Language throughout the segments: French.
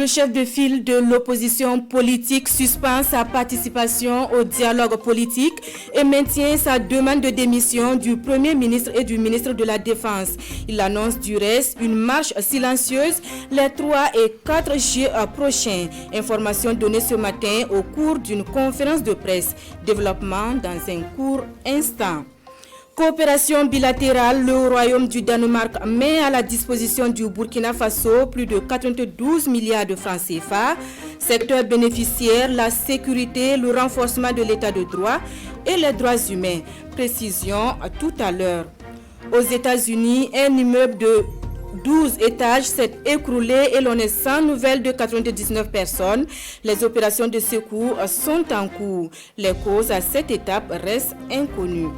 Le chef de file de l'opposition politique suspend sa participation au dialogue politique et maintient sa demande de démission du Premier ministre et du ministre de la Défense. Il annonce du reste une marche silencieuse les 3 et 4 juillet prochains. Information donnée ce matin au cours d'une conférence de presse. Développement dans un court instant. Coopération bilatérale, le Royaume du Danemark met à la disposition du Burkina Faso plus de 92 milliards de francs CFA. Secteur bénéficiaire, la sécurité, le renforcement de l'état de droit et les droits humains. Précision tout à l'heure. Aux États-Unis, un immeuble de 12 étages s'est écroulé et l'on est sans nouvelles de 99 personnes. Les opérations de secours sont en cours. Les causes à cette étape restent inconnues.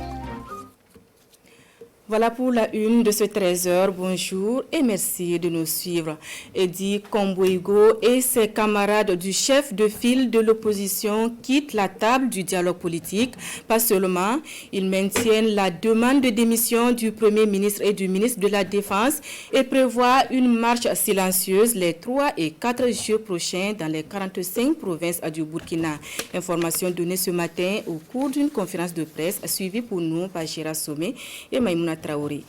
Voilà pour la une de ce 13h. Bonjour et merci de nous suivre. Eddy Komboigo et ses camarades du chef de file de l'opposition quittent la table du dialogue politique. Pas seulement, ils maintiennent la demande de démission du Premier ministre et du ministre de la Défense et prévoient une marche silencieuse les 3 et 4 juillet prochains dans les 45 provinces du Burkina. Information donnée ce matin au cours d'une conférence de presse suivie pour nous par Gérard Sommet et Maïmouna Traoré.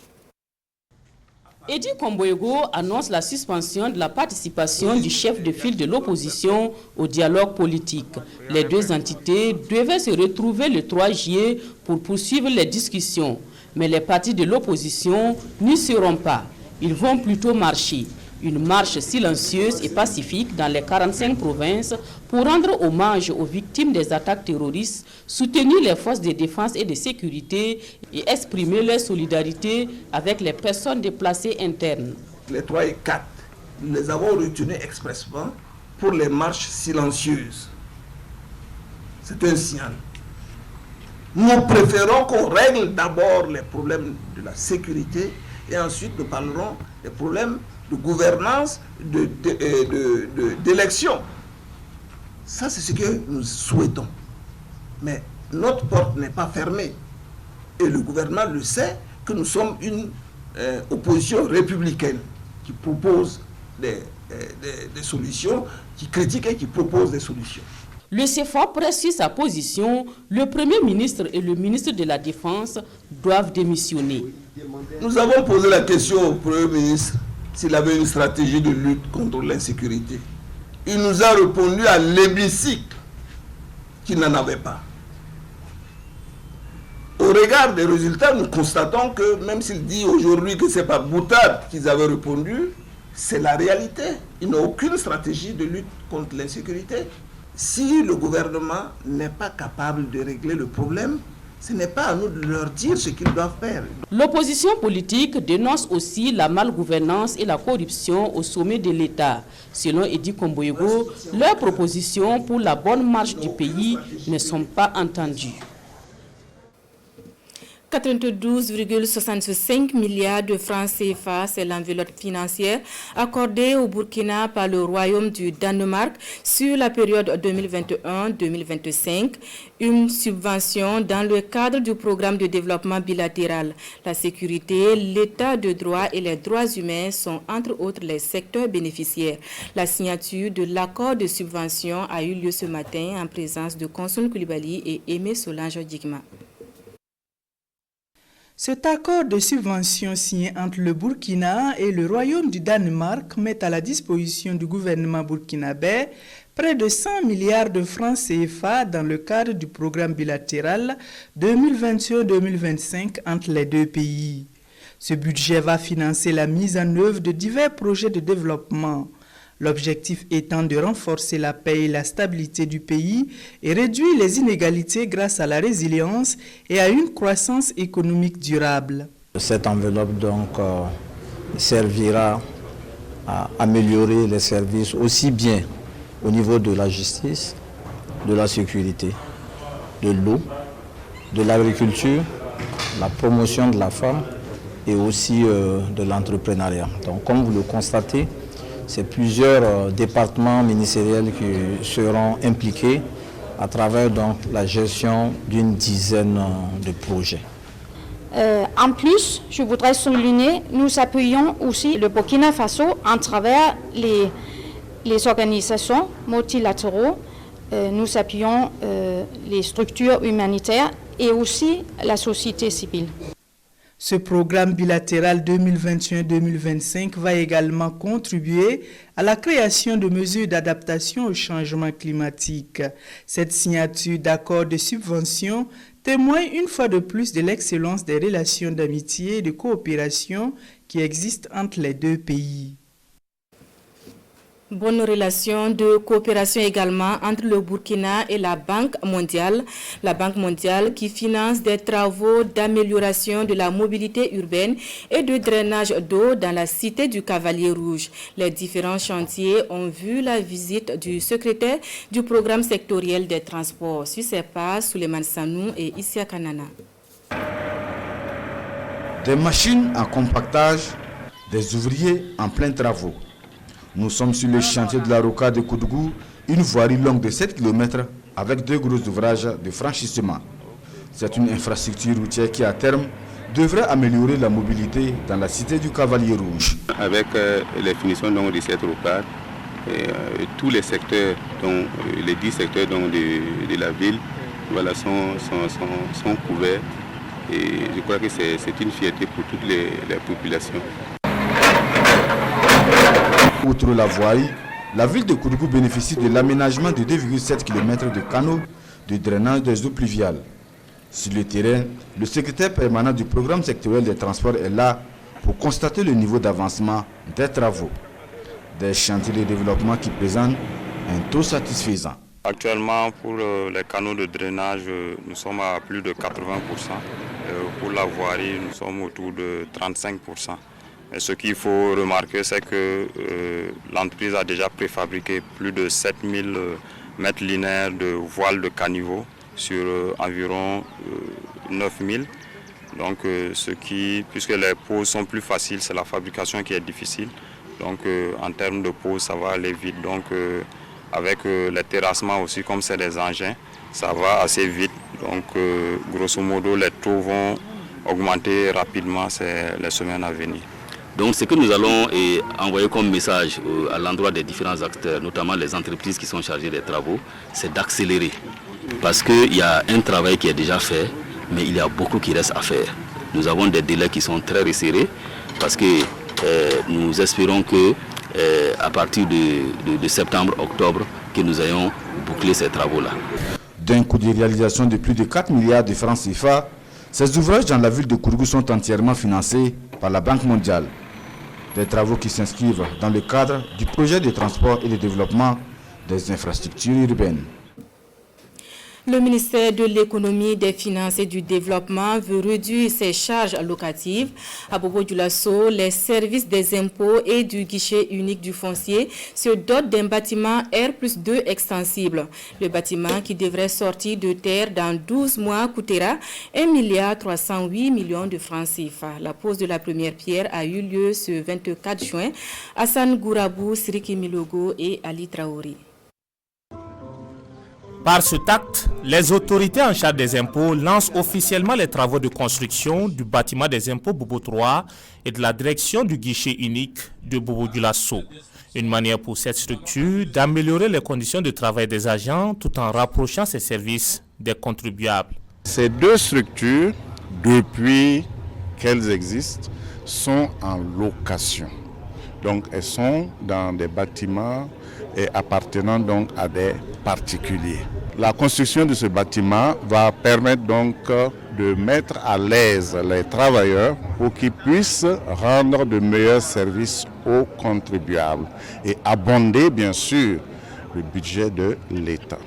Eddy Komboigo annonce la suspension de la participation du chef de file de l'opposition au dialogue politique. Les deux entités devaient se retrouver le 3 juillet pour poursuivre les discussions. Mais les partis de l'opposition n'y seront pas. Ils vont plutôt marcher. Une marche silencieuse et pacifique dans les 45 provinces pour rendre hommage aux victimes des attaques terroristes, soutenir les forces de défense et de sécurité et exprimer leur solidarité avec les personnes déplacées internes. Les 3 et 4, nous les avons retenus expressément pour les marches silencieuses. C'est un signal. Nous préférons qu'on règle d'abord les problèmes de la sécurité et ensuite nous parlerons des problèmes de gouvernance, d'élection. Ça, c'est ce que nous souhaitons. Mais notre porte n'est pas fermée. Et le gouvernement le sait que nous sommes une opposition républicaine qui propose des solutions, qui critique et qui propose des solutions. Le CFA précise sa position. Le Premier ministre et le ministre de la Défense doivent démissionner. Nous avons posé la question au Premier ministre s'il avait une stratégie de lutte contre l'insécurité. Il nous a répondu à l'hémicycle qu'il n'en avait pas. Au regard des résultats, nous constatons que même s'il dit aujourd'hui que ce n'est pas boutade qu'ils avaient répondu, c'est la réalité. Ils n'ont aucune stratégie de lutte contre l'insécurité. Si le gouvernement n'est pas capable de régler le problème, ce n'est pas à nous de leur dire ce qu'ils doivent faire. L'opposition politique dénonce aussi la malgouvernance et la corruption au sommet de l'État. Selon Eddy Komboigo, leurs propositions pour la bonne marche du pays ne sont pas entendues. 92,65 milliards de francs CFA, c'est l'enveloppe financière accordée au Burkina par le Royaume du Danemark sur la période 2021-2025, une subvention dans le cadre du programme de développement bilatéral. La sécurité, l'état de droit et les droits humains sont entre autres les secteurs bénéficiaires. La signature de l'accord de subvention a eu lieu ce matin en présence de Konsoun Koulibaly et Aimé Solange Digma. Cet accord de subvention signé entre le Burkina et le Royaume du Danemark met à la disposition du gouvernement burkinabé près de 100 milliards de francs CFA dans le cadre du programme bilatéral 2021-2025 entre les deux pays. Ce budget va financer la mise en œuvre de divers projets de développement. L'objectif étant de renforcer la paix et la stabilité du pays et réduire les inégalités grâce à la résilience et à une croissance économique durable. Cette enveloppe donc servira à améliorer les services aussi bien au niveau de la justice, de la sécurité, de l'eau, de l'agriculture, la promotion de la femme et aussi de l'entrepreneuriat. Donc comme vous le constatez, c'est plusieurs départements ministériels qui seront impliqués à travers donc, la gestion d'une dizaine de projets. En plus, je voudrais souligner, nous appuyons aussi le Burkina Faso à travers les organisations multilatérales, nous appuyons les structures humanitaires et aussi la société civile. Ce programme bilatéral 2021-2025 va également contribuer à la création de mesures d'adaptation au changement climatique. Cette signature d'accord de subvention témoigne une fois de plus de l'excellence des relations d'amitié et de coopération qui existent entre les deux pays. Bonne relation de coopération également entre le Burkina et la Banque mondiale. La Banque mondiale qui finance des travaux d'amélioration de la mobilité urbaine et de drainage d'eau dans la cité du Cavalier Rouge. Les différents chantiers ont vu la visite du secrétaire du programme sectoriel des transports. Sur ces pas, Souleymane Sanou et Isia Kanana. Des machines en compactage, des ouvriers en plein travaux. Nous sommes sur le chantier de la Roca de Koudougou, une voirie longue de 7 km avec 2 gros ouvrages de franchissement. C'est une infrastructure routière qui, à terme, devrait améliorer la mobilité dans la cité du Cavalier Rouge. Avec les finitions de cette rocade, tous les secteurs, donc, les 10 secteurs donc, de la ville voilà, sont couverts. Et je crois que c'est une fierté pour toutes les populations. Outre la voirie, la ville de Koudougou bénéficie de l'aménagement de 2,7 km de canaux de drainage des eaux pluviales. Sur le terrain, le secrétaire permanent du programme sectoriel des transports est là pour constater le niveau d'avancement des travaux. Des chantiers de développement qui présentent un taux satisfaisant. Actuellement, pour les canaux de drainage, nous sommes à plus de 80%. Pour la voirie, nous sommes autour de 35%. Et ce qu'il faut remarquer, c'est que l'entreprise a déjà préfabriqué plus de 7000 mètres linéaires de voiles de caniveau sur environ 9000. Donc, puisque les poses sont plus faciles, c'est la fabrication qui est difficile. Donc, en termes de pose, ça va aller vite. Donc, avec les terrassements aussi, comme c'est des engins, ça va assez vite. Donc, grosso modo, les taux vont augmenter rapidement les semaines à venir. Donc ce que nous allons envoyer comme message à l'endroit des différents acteurs, notamment les entreprises qui sont chargées des travaux, c'est d'accélérer. Parce qu'il y a un travail qui est déjà fait, mais il y a beaucoup qui reste à faire. Nous avons des délais qui sont très resserrés, parce que nous espérons que à partir de septembre, octobre, que nous ayons bouclé ces travaux-là. D'un coût de réalisation de plus de 4 milliards de francs CFA, ces ouvrages dans la ville de Koudougou sont entièrement financés par la Banque mondiale. Des travaux qui s'inscrivent dans le cadre du projet de transport et de développement des infrastructures urbaines. Le ministère de l'économie, des finances et du développement veut réduire ses charges locatives. À Bobo-Dioulasso, les services des impôts et du guichet unique du foncier se dotent d'un bâtiment R+2 extensible. Le bâtiment qui devrait sortir de terre dans 12 mois coûtera 1,308 milliard de francs CFA. La pose de la première pierre a eu lieu ce 24 juin. Hassan Gourabou, Siriki Milogo et Ali Traoré. Par cet acte, les autorités en charge des impôts lancent officiellement les travaux de construction du bâtiment des impôts Bobo 3 et de la direction du guichet unique de Bobo-Dioulasso. Une manière pour cette structure d'améliorer les conditions de travail des agents tout en rapprochant ces services des contribuables. Ces deux structures, depuis qu'elles existent, sont en location. Donc elles sont dans des bâtiments et appartenant donc à des particuliers. La construction de ce bâtiment va permettre donc de mettre à l'aise les travailleurs pour qu'ils puissent rendre de meilleurs services aux contribuables et abonder bien sûr le budget de l'État.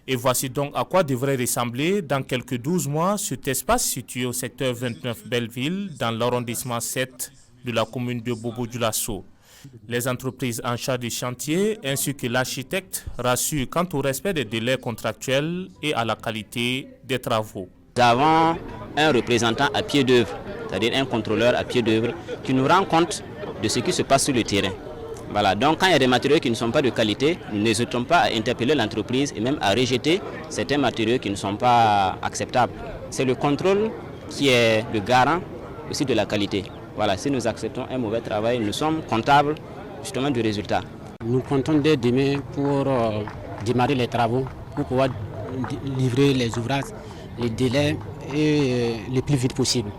Et voici donc à quoi devrait ressembler dans quelques 12 mois cet espace situé au secteur 29 Belleville dans l'arrondissement 7 de la commune de Bobo-Dioulasso. Les entreprises en charge du chantier ainsi que l'architecte rassurent quant au respect des délais contractuels et à la qualité des travaux. Nous avons un représentant à pied d'œuvre, c'est-à-dire un contrôleur à pied d'œuvre qui nous rend compte de ce qui se passe sur le terrain. Voilà, donc quand il y a des matériaux qui ne sont pas de qualité, nous n'hésitons pas à interpeller l'entreprise et même à rejeter certains matériaux qui ne sont pas acceptables. C'est le contrôle qui est le garant aussi de la qualité. Voilà, si nous acceptons un mauvais travail, nous sommes comptables justement du résultat. Nous comptons dès demain pour démarrer les travaux, pour pouvoir livrer les ouvrages, les délais et le plus vite possible.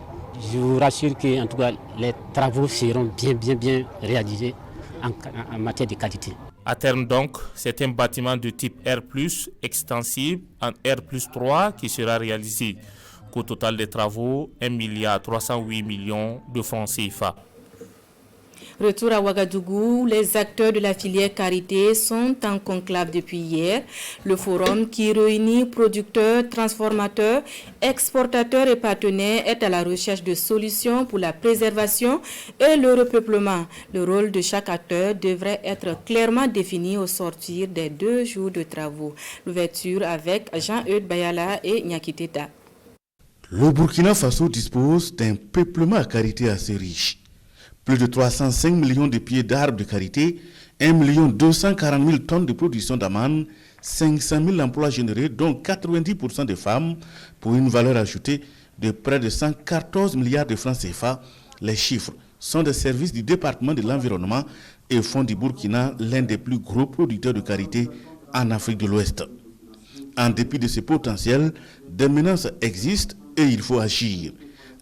Je vous rassure que en tout cas, les travaux seront bien réalisés en matière de qualité. À terme donc, c'est un bâtiment de type R+, extensible en R+3 qui sera réalisé. Au total des travaux, 1,308 milliard de francs CFA. Retour à Ouagadougou, les acteurs de la filière karité sont en conclave depuis hier. Le forum qui réunit producteurs, transformateurs, exportateurs et partenaires est à la recherche de solutions pour la préservation et le repeuplement. Le rôle de chaque acteur devrait être clairement défini au sortir des 2 jours de travaux. L'ouverture avec Jean-Eudes Bayala et Nyakiteta. Le Burkina Faso dispose d'un peuplement à karité assez riche. Plus de 305 millions de pieds d'arbres de karité, 1 240 000 tonnes de production d'amande, 500 000 emplois générés, dont 90% de femmes, pour une valeur ajoutée de près de 114 milliards de francs CFA. Les chiffres sont des services du département de l'environnement et font du Burkina l'un des plus gros producteurs de karité en Afrique de l'Ouest. En dépit de ce potentiel, des menaces existent et il faut agir.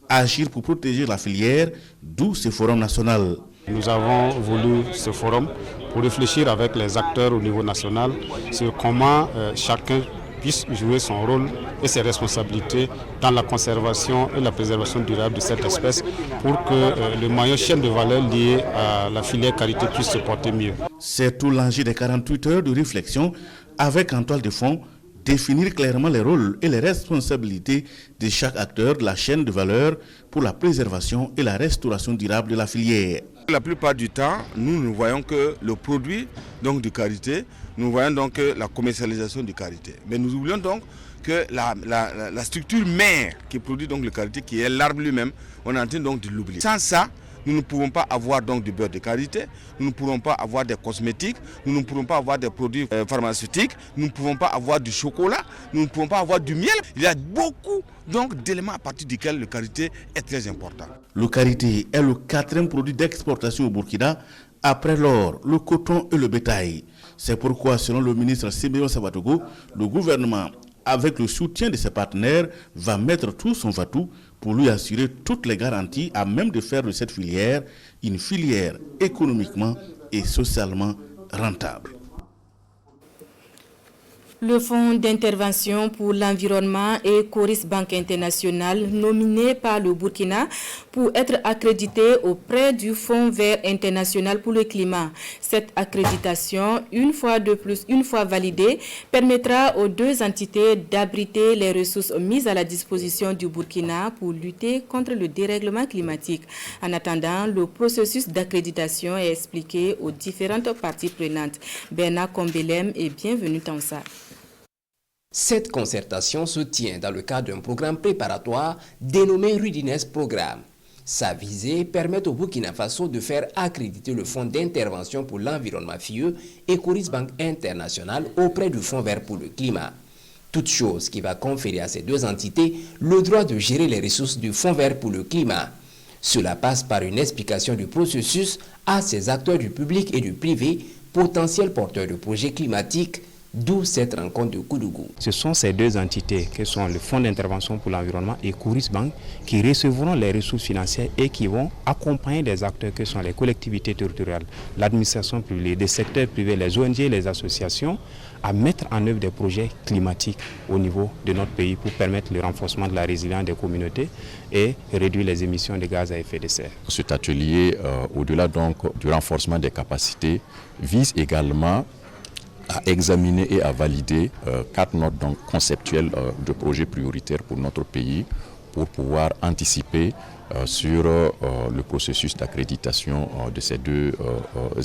Agir pour protéger la filière, d'où ce forum national. Nous avons voulu ce forum pour réfléchir avec les acteurs au niveau national sur comment chacun puisse jouer son rôle et ses responsabilités dans la conservation et la préservation durable de cette espèce pour que le maillon chaîne de valeur lié à la filière karité puisse se porter mieux. C'est tout l'enjeu des 48 heures de réflexion avec en toile de fond définir clairement les rôles et les responsabilités de chaque acteur de la chaîne de valeur pour la préservation et la restauration durable de la filière. La plupart du temps, nous ne voyons que le produit donc, de karité, nous voyons donc la commercialisation du karité. Mais nous oublions donc que la structure mère qui produit donc le karité, qui est l'arbre lui-même, on est en train donc de l'oublier. Sans ça, nous ne pouvons pas avoir donc du beurre de karité, nous ne pourrons pas avoir des cosmétiques, nous ne pourrons pas avoir des produits pharmaceutiques, nous ne pouvons pas avoir du chocolat, nous ne pouvons pas avoir du miel. Il y a beaucoup donc d'éléments à partir desquels le karité est très important. Le karité est le 4e produit d'exportation au Burkina, après l'or, le coton et le bétail. C'est pourquoi, selon le ministre Simeon Sabatogo, le gouvernement, avec le soutien de ses partenaires, va mettre tout son va-tout pour lui assurer toutes les garanties à même de faire de cette filière une filière économiquement et socialement rentable. Le Fonds d'intervention pour l'environnement et Coris Banque Internationale, nominé par le Burkina pour être accrédité auprès du Fonds vert international pour le climat. Cette accréditation, une fois validée, permettra aux 2 entités d'abriter les ressources mises à la disposition du Burkina pour lutter contre le dérèglement climatique. En attendant, le processus d'accréditation est expliqué aux différentes parties prenantes. Bernard Kombelem et bienvenue Tansa. Cette concertation se tient dans le cadre d'un programme préparatoire dénommé Rudines Programme. Sa visée permet au Burkina Faso de faire accréditer le Fonds d'intervention pour l'environnement FIE et Coris Banque Internationale auprès du Fonds vert pour le climat. Toute chose qui va conférer à ces 2 entités le droit de gérer les ressources du Fonds vert pour le climat. Cela passe par une explication du processus à ces acteurs du public et du privé, potentiels porteurs de projets climatiques, d'où cette rencontre de Koudougou. Ce sont ces 2 entités que sont le Fonds d'intervention pour l'environnement et Coris Bank qui recevront les ressources financières et qui vont accompagner des acteurs que sont les collectivités territoriales, l'administration publique, les secteurs privés, les ONG et les associations à mettre en œuvre des projets climatiques au niveau de notre pays pour permettre le renforcement de la résilience des communautés et réduire les émissions de gaz à effet de serre. Cet atelier, au-delà donc du renforcement des capacités, vise également à examiner et à valider 4 notes donc conceptuelles de projets prioritaires pour notre pays pour pouvoir anticiper sur le processus d'accréditation de ces 2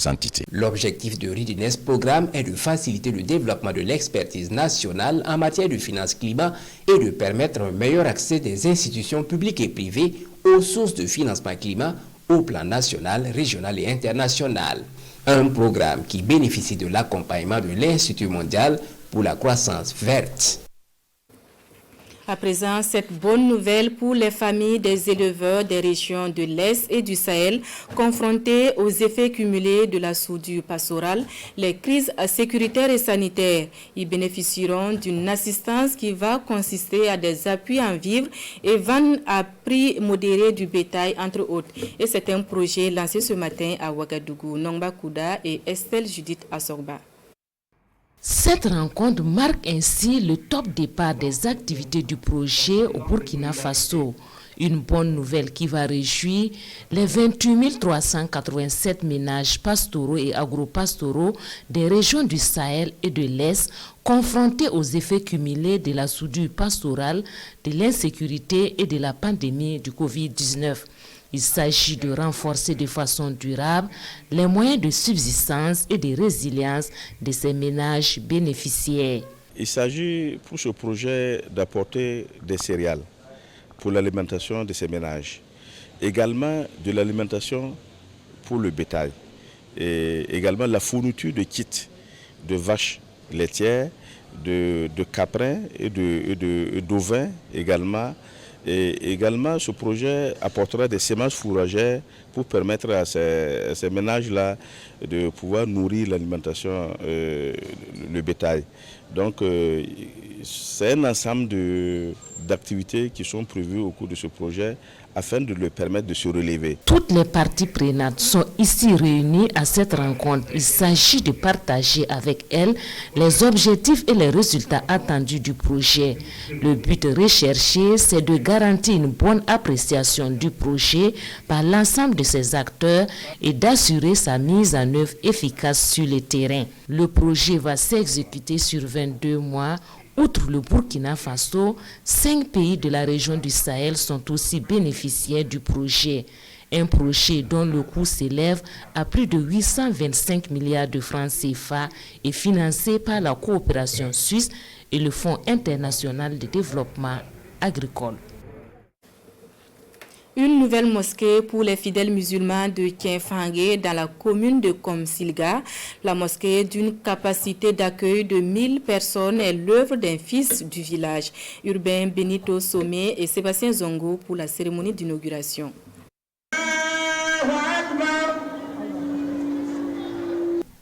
entités. L'objectif de Rudines Programme est de faciliter le développement de l'expertise nationale en matière de finances climat et de permettre un meilleur accès des institutions publiques et privées aux sources de financement climat au plan national, régional et international. Un programme qui bénéficie de l'accompagnement de l'Institut mondial pour la croissance verte. À présent, cette bonne nouvelle pour les familles des éleveurs des régions de l'Est et du Sahel confrontés aux effets cumulés de la soudure pastorale, les crises sécuritaires et sanitaires. Ils bénéficieront d'une assistance qui va consister à des appuis en vivres et vente à prix modéré du bétail, entre autres. Et c'est un projet lancé ce matin à Ouagadougou. Nongba Kouda et Estelle Judith Assorba. Cette rencontre marque ainsi le top départ des activités du projet au Burkina Faso. Une bonne nouvelle qui va réjouir les 28 387 ménages pastoraux et agro-pastoraux des régions du Sahel et de l'Est confrontés aux effets cumulés de la soudure pastorale, de l'insécurité et de la pandémie du Covid-19. Il s'agit de renforcer de façon durable les moyens de subsistance et de résilience de ces ménages bénéficiaires. Il s'agit pour ce projet d'apporter des céréales pour l'alimentation de ces ménages. Également de l'alimentation pour le bétail. Et également la fourniture de kits de vaches laitières, de caprins et d'ovins également. Et également, ce projet apportera des semences fourragères pour permettre à ces ménages-là de pouvoir nourrir l'alimentation, le bétail. Donc, c'est un ensemble d'activités qui sont prévues au cours de ce projet afin de leur permettre de se relever. Toutes les parties prenantes sont ici réunies à cette rencontre. Il s'agit de partager avec elles les objectifs et les résultats attendus du projet. Le but recherché, c'est de garantir une bonne appréciation du projet par l'ensemble de ses acteurs et d'assurer sa mise en œuvre efficace sur le terrain. Le projet va s'exécuter sur 22 mois. Outre le Burkina Faso, 5 pays de la région du Sahel sont aussi bénéficiaires du projet. Un projet dont le coût s'élève à plus de 825 milliards de francs CFA et financé par la coopération suisse et le Fonds international de développement agricole. Une nouvelle mosquée pour les fidèles musulmans de Kinfangé dans la commune de Komsilga. La mosquée d'une capacité d'accueil de 1000 personnes est l'œuvre d'un fils du village. Urbain Benito Somé et Sébastien Zongo pour la cérémonie d'inauguration.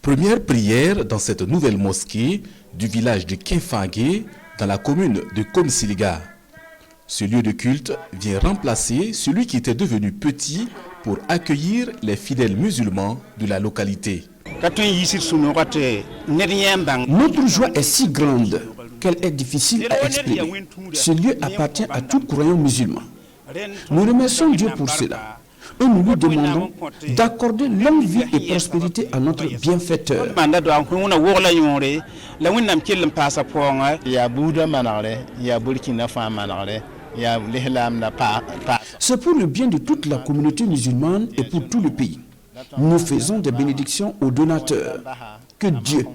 Première prière dans cette nouvelle mosquée du village de Kinfangé dans la commune de Komsilga. Ce lieu de culte vient remplacer celui qui était devenu petit pour accueillir les fidèles musulmans de la localité. Notre joie est si grande qu'elle est difficile à exprimer. Ce lieu appartient à tout croyant musulman. Nous remercions Dieu pour cela. Et nous lui demandons d'accorder longue vie et prospérité à notre bienfaiteur. C'est pour le bien de toute la communauté musulmane et pour tout le pays. Nous faisons des bénédictions aux donateurs. Que Dieu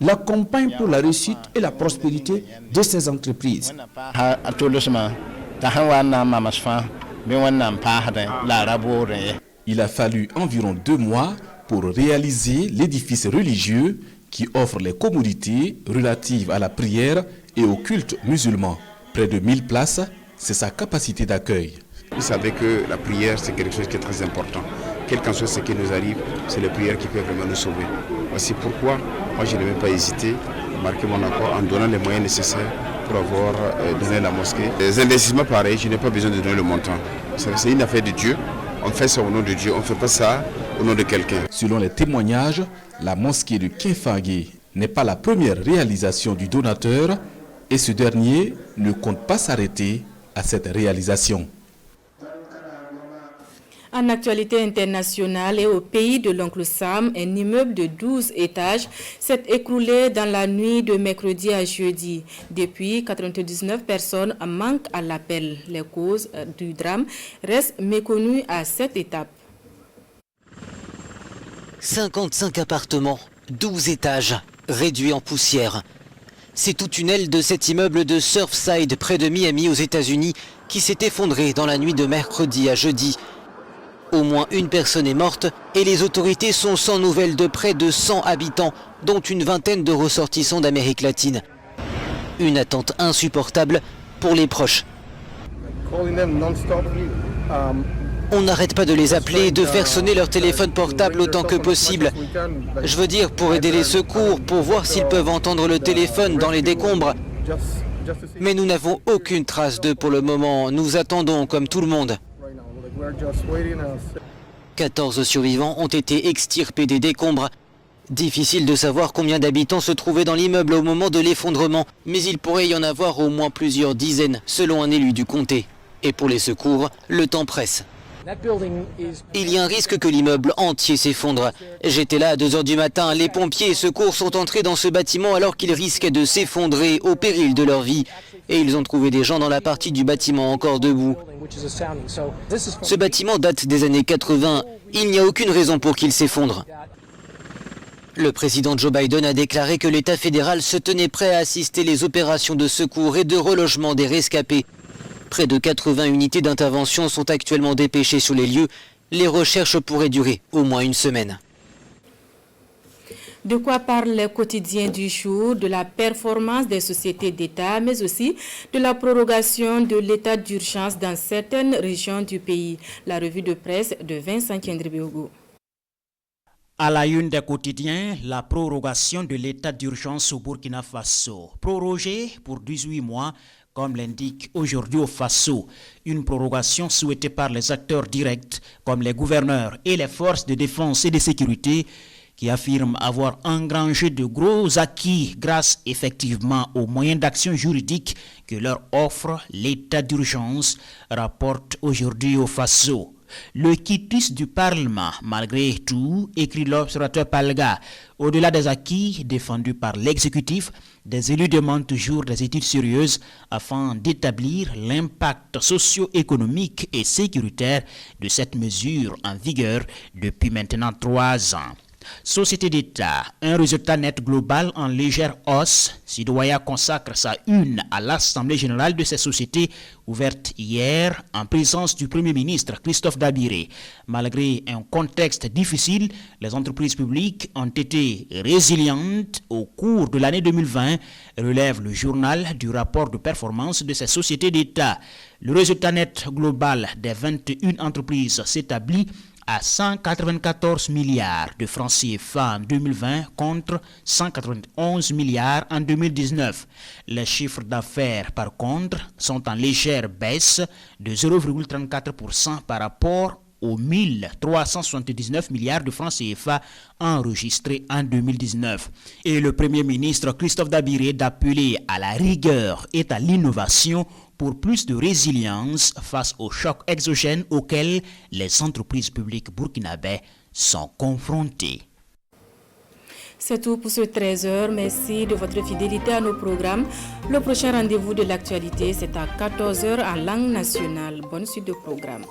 l'accompagne pour la réussite et la prospérité de ses entreprises. Il a fallu environ 2 mois pour réaliser l'édifice religieux qui offre les commodités relatives à la prière et au culte musulman. Près de 1000 places, c'est sa capacité d'accueil. Vous savez que la prière, c'est quelque chose qui est très important. Quel qu'en soit ce qui nous arrive, c'est la prière qui peut vraiment nous sauver. Voici pourquoi moi je n'ai même pas hésité à marquer mon accord en donnant les moyens nécessaires pour avoir donné la mosquée. Les investissements pareils, je n'ai pas besoin de donner le montant. C'est une affaire de Dieu. On fait ça au nom de Dieu, on ne fait pas ça au nom de quelqu'un. Selon les témoignages, la mosquée de Kinfangé n'est pas la première réalisation du donateur et ce dernier ne compte pas s'arrêter à cette réalisation. En actualité internationale et au pays de l'oncle Sam, un immeuble de 12 étages s'est écroulé dans la nuit de mercredi à jeudi. Depuis, 99 personnes manquent à l'appel. Les causes du drame restent méconnues à cette étape. 55 appartements, 12 étages, réduits en poussière. C'est toute une aile de cet immeuble de Surfside près de Miami aux États-Unis qui s'est effondré dans la nuit de mercredi à jeudi. Au moins une personne est morte et les autorités sont sans nouvelles de près de 100 habitants, dont une vingtaine de ressortissants d'Amérique latine. Une attente insupportable pour les proches. On n'arrête pas de les appeler, de faire sonner leur téléphone portable autant que possible. Je veux dire, pour aider les secours, pour voir s'ils peuvent entendre le téléphone dans les décombres. Mais nous n'avons aucune trace d'eux pour le moment. Nous attendons comme tout le monde. 14 survivants ont été extirpés des décombres. Difficile de savoir combien d'habitants se trouvaient dans l'immeuble au moment de l'effondrement, mais il pourrait y en avoir au moins plusieurs dizaines, selon un élu du comté. Et pour les secours, le temps presse. Il y a un risque que l'immeuble entier s'effondre. J'étais là à 2 h du matin. Les pompiers et secours sont entrés dans ce bâtiment alors qu'il risquait de s'effondrer au péril de leur vie. Et ils ont trouvé des gens dans la partie du bâtiment encore debout. Ce bâtiment date des années 80. Il n'y a aucune raison pour qu'il s'effondre. Le président Joe Biden a déclaré que l'État fédéral se tenait prêt à assister les opérations de secours et de relogement des rescapés. Près de 80 unités d'intervention sont actuellement dépêchées sur les lieux. Les recherches pourraient durer au moins une semaine. De quoi parle le quotidien du jour, de la performance des sociétés d'État, mais aussi de la prorogation de l'état d'urgence dans certaines régions du pays. La revue de presse de Vincent Kendribiogo. À la une des quotidiens, la prorogation de l'état d'urgence au Burkina Faso. Prorogée pour 18 mois, comme l'indique aujourd'hui au Faso. Une prorogation souhaitée par les acteurs directs, comme les gouverneurs et les forces de défense et de sécurité, qui affirment avoir engrangé de gros acquis grâce effectivement aux moyens d'action juridique que leur offre l'état d'urgence, rapporte aujourd'hui au Faso. Le quitus du Parlement, malgré tout, écrit l'observateur Palga. Au-delà des acquis défendus par l'exécutif, des élus demandent toujours des études sérieuses afin d'établir l'impact socio-économique et sécuritaire de cette mesure en vigueur depuis maintenant 3 ans. Société d'État, un résultat net global en légère hausse. Sidoya consacre sa une à l'Assemblée générale de ces sociétés ouverte hier en présence du Premier ministre Christophe Dabiré. Malgré un contexte difficile, les entreprises publiques ont été résilientes au cours de l'année 2020, relève le journal du rapport de performance de ces sociétés d'État. Le résultat net global des 21 entreprises s'établit à 194 milliards de francs CFA en 2020 contre 191 milliards en 2019. Les chiffres d'affaires, par contre, sont en légère baisse de 0,34% par rapport aux 1379 milliards de francs CFA enregistrés en 2019. Et le Premier ministre Christophe Dabiré d'appeler à la rigueur et à l'innovation pour plus de résilience face aux chocs exogènes auxquels les entreprises publiques burkinabais sont confrontées. C'est tout pour ce 13h. Merci de votre fidélité à nos programmes. Le prochain rendez-vous de l'actualité, c'est à 14h en langue nationale. Bonne suite de programme.